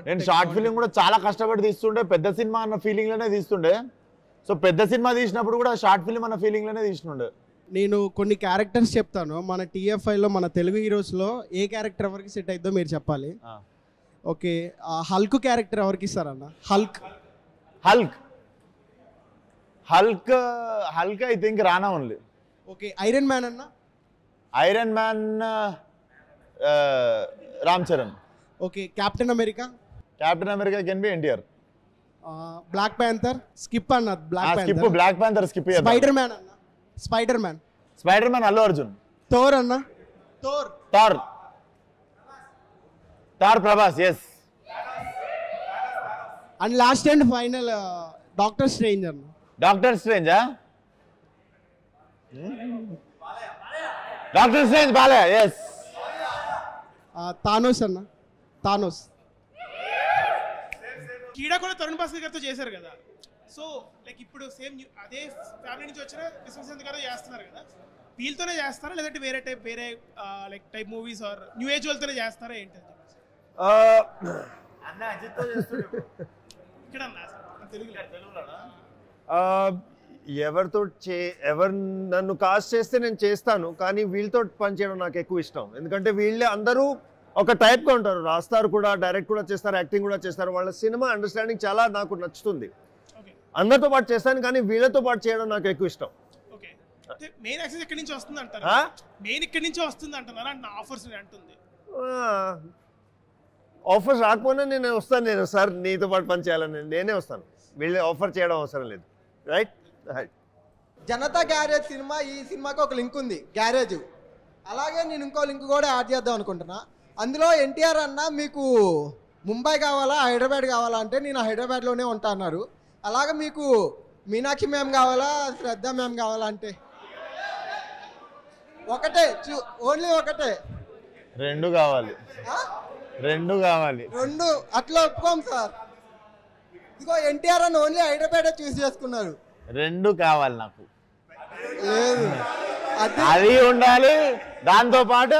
నేను short film కూడా చాలా కష్టపడి తీస్తుండే, పెద్ద సినిమా అన్న ఫీలింగ్ లోనే తీస్తుండే. సో పెద్ద సినిమా తీసినప్పుడు కూడా షార్ట్ ఫిలిం అన్న ఫీలింగ్ లోనే తీస్తుండే. నేను కొన్ని క్యారెక్టర్స్ చెప్తాను, మన టీఎఫ్ఐలో మన తెలుగు హీరోస్లో ఏ క్యారెక్టర్ ఎవరికి సెట్ అవుతుందో మీరు చెప్పాలి. ఓకే, హల్క్ క్యారెక్టర్ ఎవరికి ఇస్తారన్న? Hulk Hulk Hulk Hulk I think Rana only. Okay, Iron Man అన్న? Iron Man Ram Charan. Okay, Captain America? Captain America can be NTR. Black Panther? Skip అన్న. Black Panther skip. Spider Man అన్న? Spider Man Allu Arjun. Thor అన్న? Thor Prabhas. Yes. And last and final Doctor Strange అన్న? Doctor strange Balayya. Yes. Thanos అన్న? Thanos. కీడా కూడా తరుణ్ భాస్కర్ గారితో చేశారు కదా, so like ఇప్పుడు సేమ్ అదే ఫ్యామిలీ నుంచి వచ్చిన విశ్వశాంత్ గారు చేస్తున్నారు కదా, వీళ్ళతోనే చేస్తారా లేదంటే వేరే like type movies or new age వాళ్ళతోనే చేస్తారా ఏంటి? ఇక్కడ ఎవరు నన్ను కాస్ట్ చేస్తే నేను చేస్తాను, కానీ వీళ్ళతో పనిచేయడం నాకు ఎక్కువ ఇష్టం. ఎందుకంటే వీళ్ళే అందరూ ఒక టైప్గా ఉంటారు, రాస్తారు కూడా, డైరెక్ట్ కూడా చేస్తారు, యాక్టింగ్ కూడా చేస్తారు. వాళ్ళ సినిమా అండర్స్టాండింగ్ చాలా నాకు నచ్చుతుంది. అందరితో పాటు చేస్తాను, కానీ వీళ్ళతో పాటు చేయడం నాకు ఎక్కువ ఇష్టం. మెయిన్ యాక్సెస్ ఎక్కడి నుంచి వస్తుంది అంటారు? మెయిన్ ఇక్కడి నుంచి వస్తుంది అంటున్నారా? నా ఆఫర్స్ అంటుంది. ఆఫర్స్ రాకపోయినా నేను వస్తాను. సార్ నీతో పాటు పని చేయాలని నేనే వస్తాను, వీళ్ళే ఆఫర్ చేయడం అవసరం లేదు. రైట్. జనతా గ్యారేజ్ సినిమా, ఈ సినిమాకి ఒక లింక్ ఉంది, గ్యారేజ్. అలాగే నేను ఇంకో లింక్ కూడా యాడ్ చేద్దాం అనుకుంటున్నా. అందులో ఎన్టీఆర్ అన్న మీకు ముంబై కావాలా హైదరాబాద్ కావాలా అంటే నేను హైదరాబాద్లోనే ఉంటా అన్నారు. అలాగే మీకు మీనాక్షి మ్యామ్ కావాలా శ్రద్ధ మ్యామ్ కావాలా అంటే ఒకటే, ఓన్లీ ఒకటే. రెండు కావాలి. రెండు అట్లా ఒప్పుకోం సార్. ఇదిగో ఎన్టీఆర్ అని ఓన్లీ హైదరాబాద్ చూస్ చేసుకున్నారు. రెండు కావాలి నాకు. లేదు, అది ఉండాలి, దాంతో పాటు